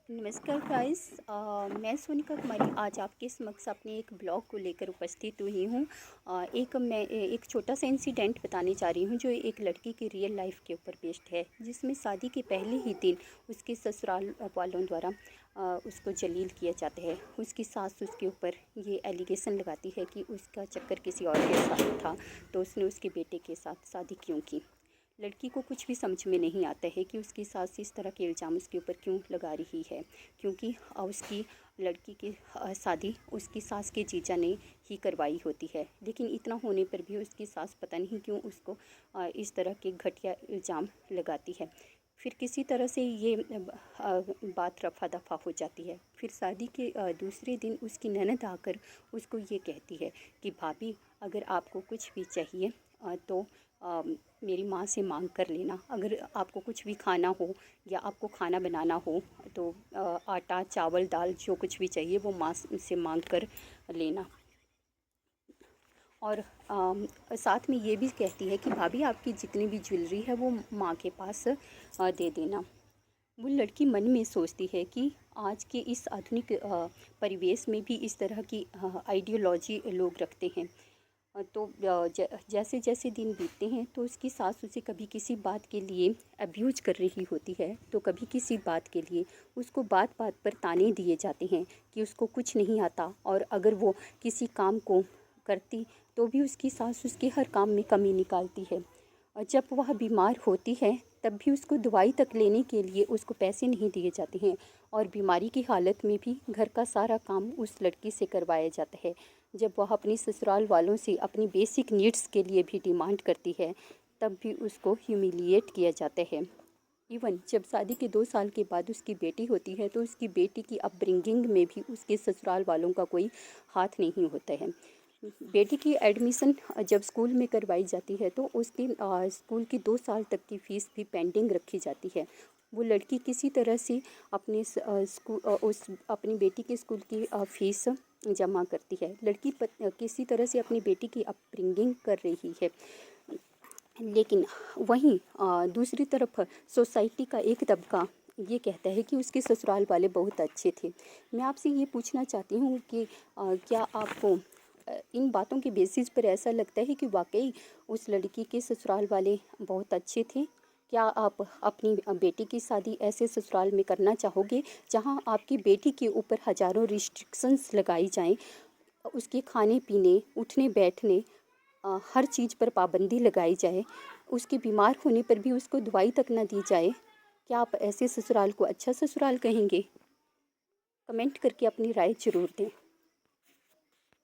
नमस्कार गाइस। मैं सोनिका कुमारी आज आपके समक्ष अपने एक ब्लॉग को लेकर उपस्थित हुई हूँ। एक छोटा सा इंसिडेंट बताने जा रही हूँ जो एक लड़की की रियल लाइफ के ऊपर बेस्ड है, जिसमें शादी के पहले ही दिन उसके ससुराल वालों द्वारा उसको जलील किया जाता है। उसकी सास उसके ऊपर ये एलिगेशन लगाती है कि उसका चक्कर किसी और के साथ था, तो उसने उसके बेटे के साथ शादी क्यों की। लड़की को कुछ भी समझ में नहीं आता है कि उसकी सास इस तरह के इल्ज़ाम उसके ऊपर क्यों लगा रही है, क्योंकि उसकी लड़की की शादी उसकी सास के जीजा ने ही करवाई होती है। लेकिन इतना होने पर भी उसकी सास पता नहीं क्यों उसको इस तरह के घटिया इल्ज़ाम लगाती है। फिर किसी तरह से ये बात रफा दफा हो जाती है। फिर शादी के दूसरे दिन उसकी ननद आकर उसको ये कहती है कि भाभी, अगर आपको कुछ भी चाहिए तो मेरी माँ से मांग कर लेना। अगर आपको कुछ भी खाना हो या आपको खाना बनाना हो तो आटा चावल दाल जो कुछ भी चाहिए वो माँ से मांग कर लेना। और साथ में ये भी कहती है कि भाभी, आपकी जितनी भी ज्वेलरी है वो माँ के पास दे देना। वो लड़की मन में सोचती है कि आज के इस आधुनिक परिवेश में भी इस तरह की आइडियोलॉजी लोग रखते हैं। तो जैसे जैसे दिन बीतते हैं तो उसकी सास उसे कभी किसी बात के लिए अब्यूज कर रही होती है, तो कभी किसी बात के लिए उसको बात बात पर ताने दिए जाते हैं कि उसको कुछ नहीं आता, और अगर वो किसी काम को करती तो भी उसकी सास उसके हर काम में कमी निकालती है। और जब वह बीमार होती है तब भी उसको दवाई तक लेने के लिए उसको पैसे नहीं दिए जाते हैं, और बीमारी की हालत में भी घर का सारा काम उस लड़की से करवाया जाता है। जब वह अपनी ससुराल वालों से अपनी बेसिक नीड्स के लिए भी डिमांड करती है तब भी उसको ह्यूमिलिएट किया जाता है। इवन जब शादी के 2 साल के बाद उसकी बेटी होती है तो उसकी बेटी की अपब्रिंगिंग में भी उसके ससुराल वालों का कोई हाथ नहीं होता है। बेटी की एडमिशन जब स्कूल में करवाई जाती है तो उसकी स्कूल की 2 साल तक की फ़ीस भी पेंडिंग रखी जाती है। वो लड़की किसी तरह से अपनी बेटी के स्कूल की फ़ीस जमा करती है। लड़की किसी तरह से अपनी बेटी की अपब्रिंगिंग कर रही है। लेकिन वहीं दूसरी तरफ सोसाइटी का एक तबका ये कहता है कि उसके ससुराल वाले बहुत अच्छे थे। मैं आपसे ये पूछना चाहती हूँ कि क्या आपको इन बातों के बेसिस पर ऐसा लगता है कि वाकई उस लड़की के ससुराल वाले बहुत अच्छे थे? क्या आप अपनी बेटी की शादी ऐसे ससुराल में करना चाहोगे जहां आपकी बेटी के ऊपर हज़ारों रिस्ट्रिक्शंस लगाई जाएं, उसके खाने पीने उठने बैठने हर चीज़ पर पाबंदी लगाई जाए, उसके बीमार होने पर भी उसको दवाई तक ना दी जाए? क्या आप ऐसे ससुराल को अच्छा ससुराल कहेंगे? कमेंट करके अपनी राय ज़रूर दें।